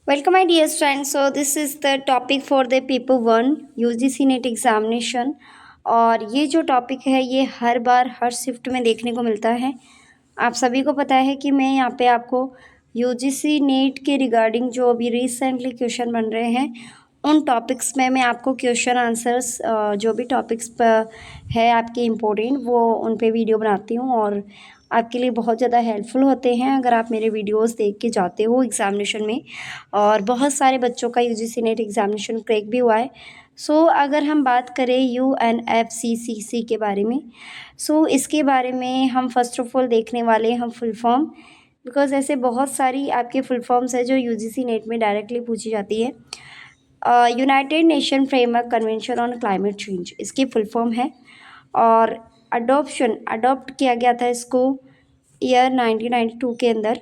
Welcome, my dear friends. So, this is the topic for the paper one UGC net examination. और ये जो topic है ये हर बार हर shift में देखने को मिलता है। आप सभी को पता है कि मैं यहाँ पे आपको यूजीसी नेट के रिगार्डिंग जो अभी रिसेंटली क्वेश्चन बन रहे हैं उन टॉपिक्स में मैं आपको क्वेश्चन आंसर्स जो भी टॉपिक्स पर है आपके इम्पोर्टेंट वो उन पे वीडियो बनाती हूँ और आपके लिए बहुत ज़्यादा हेल्पफुल होते हैं अगर आप मेरे वीडियोस देख के जाते हो एग्ज़ामिनेशन में। और बहुत सारे बच्चों का यूजीसी नेट एग्ज़ामिनेशन क्रैक भी हुआ है। अगर हम बात करें यूएनएफसीसीसी के बारे में, इसके बारे में हम फर्स्ट ऑफ ऑल देखने वाले हैं हम फुल फॉर्म, बिकॉज ऐसे बहुत सारी आपके फुल फॉर्म्स है जो यूजीसी नेट में डायरेक्टली पूछी जाती है। United nation framework convention on climate change इसकी फुल फॉर्म है। और अडॉप्ट किया गया था इसको ईयर 1992 के अंदर,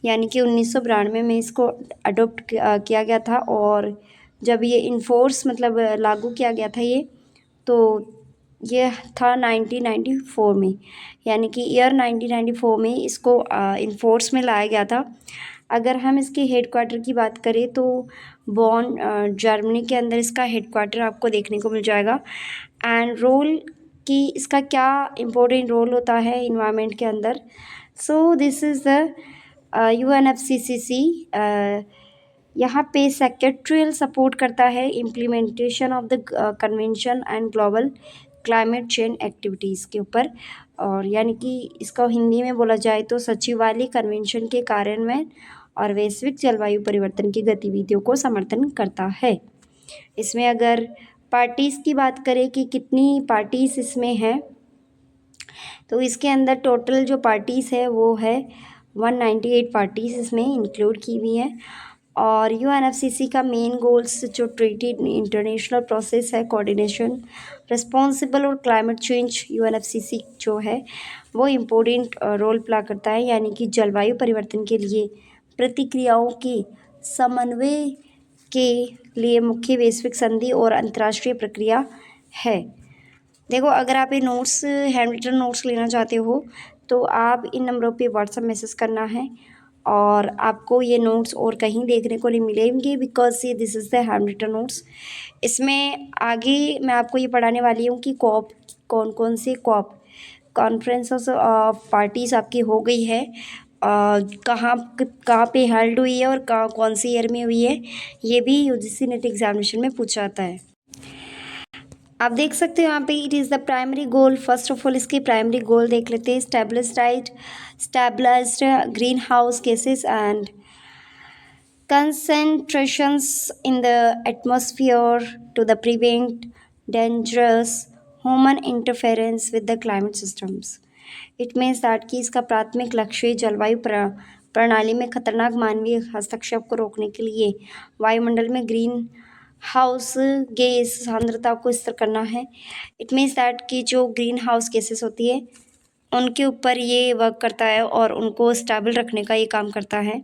यानी कि 1992 में इसको अडॉप्ट किया गया था। और जब ये इन्फोर्स मतलब लागू किया गया था तो ये था 1994 में, यानी कि ईयर 1994 में इसको इन्फोर्स में लाया गया था। अगर हम इसके हेडक्वार्टर की बात करें तो बॉन जर्मनी के अंदर इसका हेडक्वार्टर आपको देखने को मिल जाएगा। एंड रोल कि इसका क्या इम्पोर्टेंट रोल होता है इन्वायरमेंट के अंदर। This is the UNFCCC. यहाँ पे सेक्रेटरियल सपोर्ट करता है implementation of the convention and global climate change activities के ऊपर। और यानी कि इसका हिंदी में बोला जाए तो सचिवालय कन्वेंशन के कार्यान्वयन और वैश्विक जलवायु परिवर्तन की गतिविधियों को समर्थन करता है। इसमें अगर पार्टीज़ की बात करें कि कितनी पार्टीज़ इसमें हैं, तो इसके अंदर टोटल जो पार्टीज़ है वो है 198 पार्टीज़ इसमें इंक्लूड की हुई हैं। और यूएनएफसीसी का मेन गोल्स जो ट्रीटी इंटरनेशनल प्रोसेस है कोऑर्डिनेशन रिस्पॉन्सिबल और क्लाइमेट चेंज, यूएनएफसीसी जो है वो इम्पोर्टेंट रोल प्ले करता है, यानी कि जलवायु परिवर्तन के लिए प्रतिक्रियाओं के समन्वय के लिए मुख्य वैश्विक संधि और अंतर्राष्ट्रीय प्रक्रिया है। देखो, अगर आप ये नोट्स हैंड रिटन नोट्स लेना चाहते हो तो आप इन नंबरों पे व्हाट्सअप मैसेज करना है और आपको ये नोट्स और कहीं देखने को नहीं मिलेंगे, बिकॉज ये this is the hand written notes. इसमें आगे मैं आपको ये पढ़ाने वाली हूँ कि कॉप कौन कौन से कॉप कॉन्फ्रेंस ऑफ पार्टीज़ आपकी हो गई है, कहाँ कहाँ पे हेल्ड हुई है और कौन सी ईयर में हुई है, ये भी यूजीसी नेट एग्जामिनेशन में पूछा जाता है। आप देख सकते हो यहाँ पे it is the primary goal. First of all इसकी प्राइमरी गोल देख लेते हैं। Stabilised greenhouse gases and concentrations in the atmosphere to the prevent dangerous human interference with the climate systems. It means that कि इसका प्राथमिक लक्ष्य जलवायु प्रणाली में खतरनाक मानवीय हस्तक्षेप को रोकने के लिए वायुमंडल में ग्रीन हाउस गैस सांद्रता को स्थिर करना है। इट मीन्स दैट कि जो ग्रीन हाउस गैसेस होती है उनके ऊपर ये वर्क करता है और उनको स्टेबल रखने का ये काम करता है।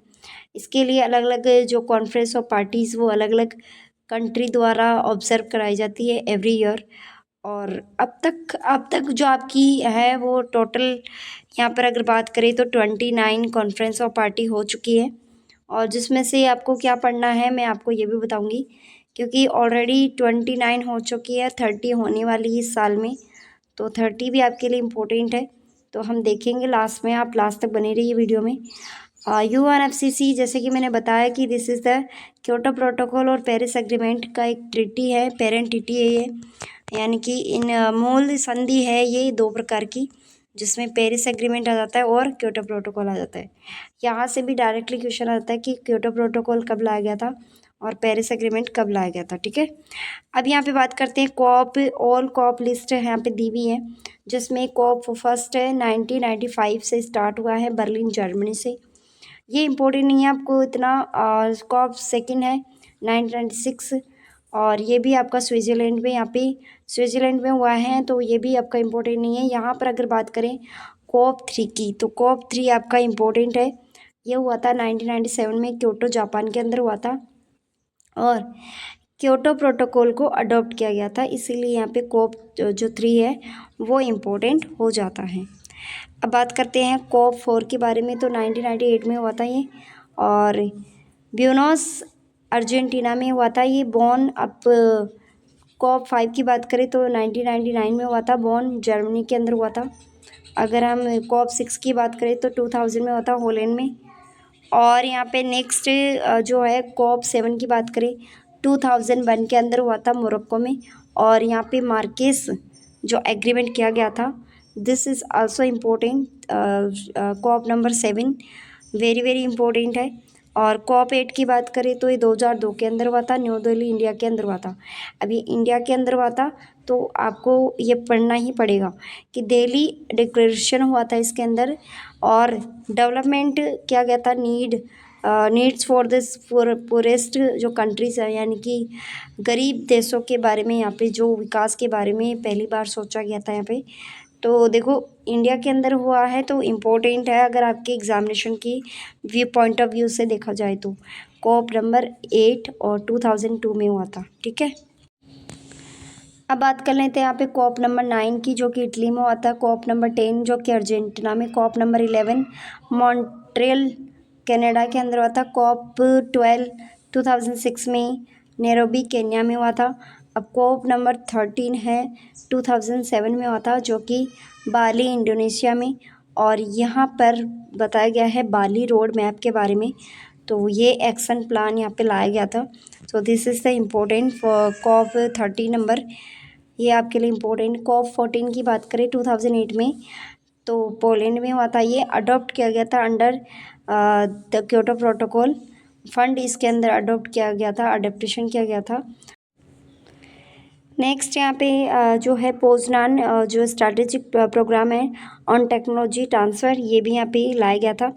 इसके लिए अलग अलग जो कॉन्फ्रेंस ऑफ पार्टीज़ वो अलग अलग कंट्री द्वारा ऑब्जर्व कराई जाती है एवरी ईयर। और अब तक जो आपकी है वो टोटल यहाँ पर अगर बात करें तो 29 कॉन्फ्रेंस ऑफ पार्टी हो चुकी है। और जिसमें से आपको क्या पढ़ना है मैं आपको ये भी बताऊँगी, क्योंकि ऑलरेडी 29 हो चुकी है, 30 होने वाली है इस साल में, तो 30 भी आपके लिए इम्पोर्टेंट है। तो हम देखेंगे लास्ट में, आप लास्ट तक बने रहिए वीडियो में। यूएनएफसीसी जैसे कि मैंने बताया कि this is the Kyoto protocol और पेरिस एग्रीमेंट का एक ट्रीटी है, पेरेंट ट्रीटी है ये, यानी कि इन मूल संधि है ये दो प्रकार की, जिसमें पेरिस एग्रीमेंट आ जाता है और क्योटो प्रोटोकॉल आ जाता है। यहाँ से भी डायरेक्टली क्वेश्चन आ जाता है कि क्योटो प्रोटोकॉल कब लाया गया था और पेरिस एग्रीमेंट कब लाया गया था। ठीक है, अब यहाँ पे बात करते हैं कॉप। ऑल कॉप लिस्ट है यहाँ पे दी हुई है, जिसमें कॉप फर्स्ट है 1995 से स्टार्ट हुआ है बर्लिन जर्मनी से। ये इम्पोर्टेंट नहीं है आपको इतना। कॉप सेकंड है 1996 और ये भी आपका स्विट्ज़रलैंड में, यहाँ पे स्विट्ज़रलैंड में हुआ है, तो ये भी आपका इम्पोर्टेंट नहीं है। यहाँ पर अगर बात करें कॉप 3 की, तो कॉप 3 आपका इम्पोर्टेंट है। ये हुआ था 1997 में, क्योटो जापान के अंदर हुआ था और क्योटो प्रोटोकॉल को अडॉप्ट किया गया था, इसीलिए यहाँ पे कॉप जो 3 है वो इम्पोर्टेंट हो जाता है। अब बात करते हैं कॉप 4 के बारे में, तो 1998 में हुआ था ये और ब्यूनोस अर्जेंटीना में हुआ था ये बॉर्न। अब कॉप 5 की बात करें तो 1999 में हुआ था बॉर्न, जर्मनी के अंदर हुआ था। अगर हम कॉप 6 की बात करें तो 2000 में हुआ था हॉलैंड में। और यहाँ पे नेक्स्ट जो है कॉप 7 की बात करें 2001 के अंदर हुआ था मोरक्को में। और यहाँ पे मार्केस जो एग्रीमेंट किया गया था, this is also important. COP number 7 very very important है। और कॉप 8 की बात करें तो ये 2002 के अंदर हुआ था, न्यू दिल्ली इंडिया के अंदर हुआ था। अभी इंडिया के अंदर हुआ था तो आपको ये पढ़ना ही पड़ेगा कि दिल्ली डिक्लेरेशन हुआ था इसके अंदर। और डेवलपमेंट किया गया था, नीड्स फॉर दिस पुरेस्ट जो कंट्रीज है, यानी कि गरीब देशों के बारे में यहाँ पे जो विकास के बारे में पहली बार सोचा गया था यहाँ पे। तो देखो इंडिया के अंदर हुआ है तो इम्पोर्टेंट है अगर आपके एग्जामिनेशन की व्यू पॉइंट ऑफ व्यू से देखा जाए तो। कॉप नंबर 8 और 2002 में हुआ था, ठीक है। अब बात कर लेते हैं यहाँ पे कॉप नंबर 9 की, जो कि इटली में हुआ था। कॉप नंबर 10 जो कि अर्जेंटीना में। कॉप नंबर 11 मॉन्ट्रियल कनाडा के अंदर हुआ था। कॉप 12 2006 में नैरोबी केन्या में हुआ था। अब कॉप नंबर 13 है 2007 में हुआ था, जो कि बाली इंडोनेशिया में। और यहाँ पर बताया गया है बाली रोड मैप के बारे में, तो ये एक्शन प्लान यहाँ पे लाया गया था। So this is the important for COP 30 number, ये आपके लिए इम्पोर्टेंट। कॉप 14 की बात करें 2008 में तो पोलैंड में हुआ था। ये अडॉप्ट किया गया था under the Kyoto protocol. Fund इसके अंदर अडॉप्ट किया गया था, अडेप्टेशन किया गया था। नेक्स्ट यहाँ पे जो है पोजनान जो स्ट्रैटेजिक प्रोग्राम है ऑन टेक्नोलॉजी ट्रांसफ़र, ये भी यहाँ पे लाया गया था।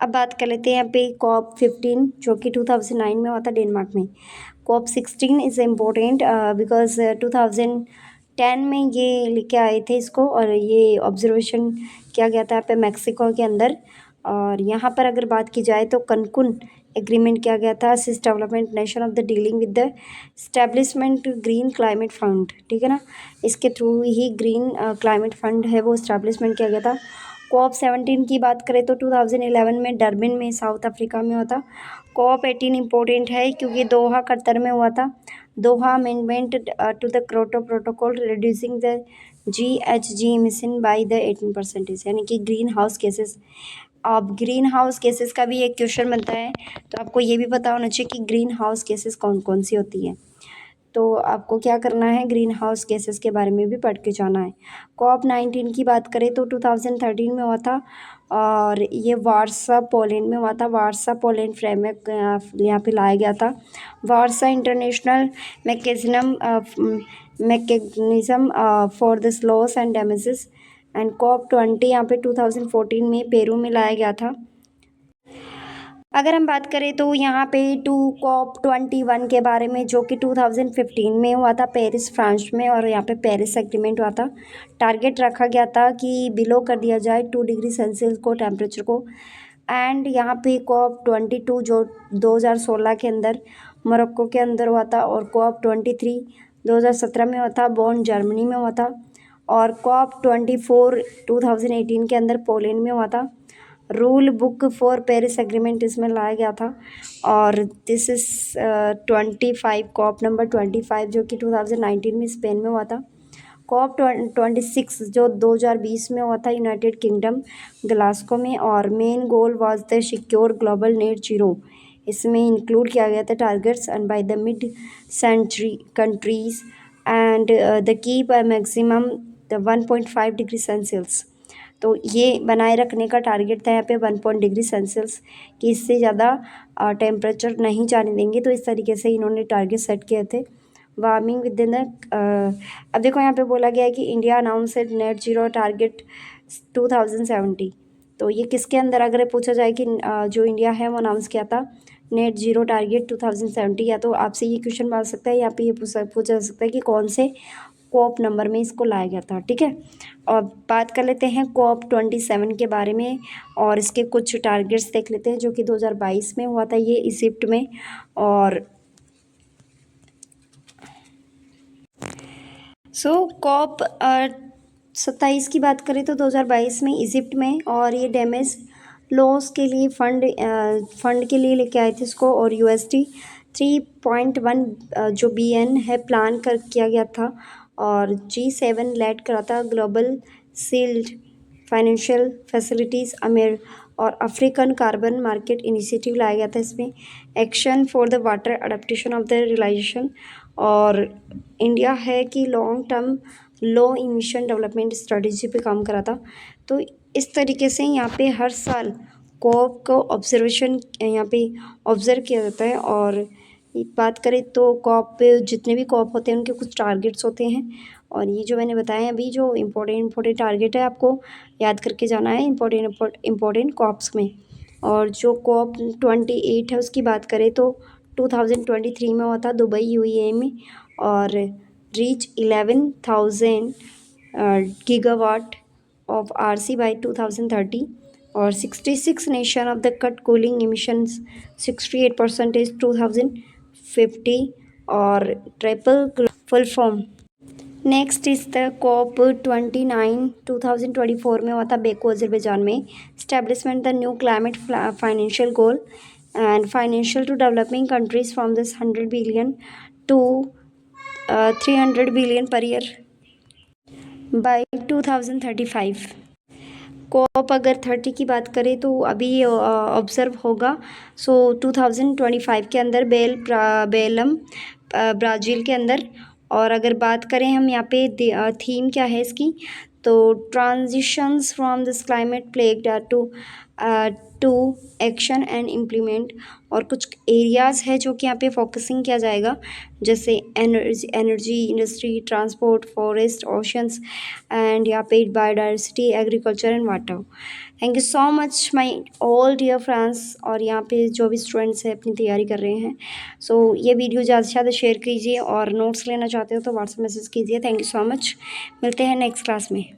अब बात कर लेते हैं यहाँ पे कॉप 15 जो कि 2009 में हुआ था डेनमार्क में। कॉप 16 इज़ इम्पोर्टेंट बिकॉज 2010 में ये लेके आए थे इसको, और ये ऑब्जर्वेशन किया गया था यहाँ पे मैक्सिको के अंदर। और यहाँ पर अगर बात की जाए तो कनकुन एग्रीमेंट किया गया था, assist development nation of the dealing with the establishment green climate fund, ठीक है ना। इसके थ्रू ही ग्रीन क्लाइमेट फंड है वो इस्टेब्लिशमेंट किया गया था। कॉप 17 की बात करें तो 2011 में डरबिन में साउथ अफ्रीका में हुआ था। कॉप 18 इम्पोर्टेंट है क्योंकि दोहा कतर में हुआ था। Doha amendment to the Kyoto protocol reducing the GHG emission by the 18%, यानी कि ग्रीन हाउस केसेस। अब ग्रीन हाउस केसेस का भी एक क्वेश्चन बनता है, तो आपको ये भी पता होना चाहिए कि ग्रीन हाउस केसेस कौन कौन सी होती हैं। तो आपको क्या करना है, ग्रीन हाउस गैसेस के बारे में भी पढ़ के जाना है। कॉप 19 की बात करें तो 2013 में हुआ था, और ये वारसा पोलैंड में हुआ था। वारसा पोलैंड फ्रेमवर्क यहाँ पे लाया गया था। Warsaw international mechanism for this loss and damages. And COP 20 यहाँ पे 2014 में पेरू में लाया गया था। अगर हम बात करें तो यहाँ पे कॉप 21 के बारे में, जो कि 2015 में हुआ था पेरिस फ्रांस में, और यहाँ पे पेरिस एग्रीमेंट हुआ था। टारगेट रखा गया था कि बिलो कर दिया जाए 2 डिग्री सेल्सियस को टेम्परेचर को। एंड यहाँ पे कॉप 22 जो 2016 के अंदर मोरक्को के अंदर हुआ था। और कॉप 23 2017 में हुआ था, बॉर्न जर्मनी में हुआ था। और कॉप 24 2018 के अंदर पोलैंड में हुआ था। Rule book for Paris agreement इसमें लाया गया था। और दिस इज़ 25 कॉप नंबर 25 जो कि 2019 में स्पेन में हुआ था। कॉप 26 जो 2020 में हुआ था यूनाइटेड किंगडम ग्लासगो में। और main goal was the secure global net zero, इसमें इंक्लूड किया गया था targets and by the mid century countries and the keep maximum the 1.5 degree Celsius. तो ये बनाए रखने का टारगेट था यहाँ पे 1 डिग्री सेल्सियस, कि इससे ज़्यादा टेम्परेचर नहीं जाने देंगे। तो इस तरीके से इन्होंने टारगेट सेट किए थे। वार्मिंग विद इन द अब देखो यहाँ पे बोला गया है कि India announced net zero target 2070। तो ये किसके अंदर अगर पूछा जाए कि जो इंडिया है वो अनाउंस किया था नेट जीरो टारगेट 2070, या तो आपसे ये क्वेश्चन बन सकता है, यहाँ पे ये पूछा जा सकता है कि कौन से कॉप नंबर में इसको लाया गया था, ठीक है। और बात कर लेते हैं कॉप 27 के बारे में, और इसके कुछ टारगेट्स देख लेते हैं, जो कि 2022 में हुआ था ये इजिप्ट में। और कॉप 27 की बात करें तो 2022 में इजिप्ट में, और ये डैमेज लॉस के लिए फंड के लिए लेके आए थे इसको। और USD 60.1 जो BN है प्लान कर किया गया था, और G7 लेड करा था ग्लोबल सील्ड फाइनेंशियल फैसिलिटीज़ अमेर और अफ्रीकन कार्बन मार्केट इनिशिएटिव लाया गया था इसमें। Action for the water adaptation of the realisation, और इंडिया है कि long term low emission development strategy पे काम करा था। तो इस तरीके से यहाँ पे हर साल कॉप को ऑब्जर्वेशन यहाँ पे ऑब्ज़र्व किया जाता है। और बात करें तो कॉप पे जितने भी कॉप होते हैं उनके कुछ टारगेट्स होते हैं, और ये जो मैंने बताया अभी जो इम्पोर्टेंट टारगेट है आपको याद करके जाना है इम्पोर्टेंट कॉप्स में। और जो कॉप 28 है उसकी बात करें तो 2023 में हुआ था दुबई UAE में, और reach 11,000 gigawatt of RC by 2030, और 66 nation of the cut cooling emissions 68% 2050, और triple full form. Next is the COP 29 2024 में हुआ था बेकू अज़रबैजान में। Establishment the new climate financial goal and financial to developing countries from this 100 billion to 300 billion per year by 2035। COP अगर 30 की बात करें तो अभी ऑब्ज़र्व होगा 2025 के अंदर बेलम ब्राज़ील के अंदर। और अगर बात करें हम यहाँ पे थीम क्या है इसकी, तो transitions from this climate pledge to action and implement, और कुछ एरियाज़ है जो कि यहाँ पे फोकसिंग किया जाएगा, जैसे energy industry, transport, forest, oceans, and यहाँ पे biodiversity, agriculture and water. Thank you so much my all dear friends, और यहाँ पे जो भी स्टूडेंट्स हैं अपनी तैयारी कर रहे हैं, सो ये वीडियो ज़्यादा से ज़्यादा शेयर कीजिए, और नोट्स लेना चाहते हो तो व्हाट्सएप मैसेज कीजिए। थैंक यू सो मच, मिलते हैं नेक्स्ट क्लास में।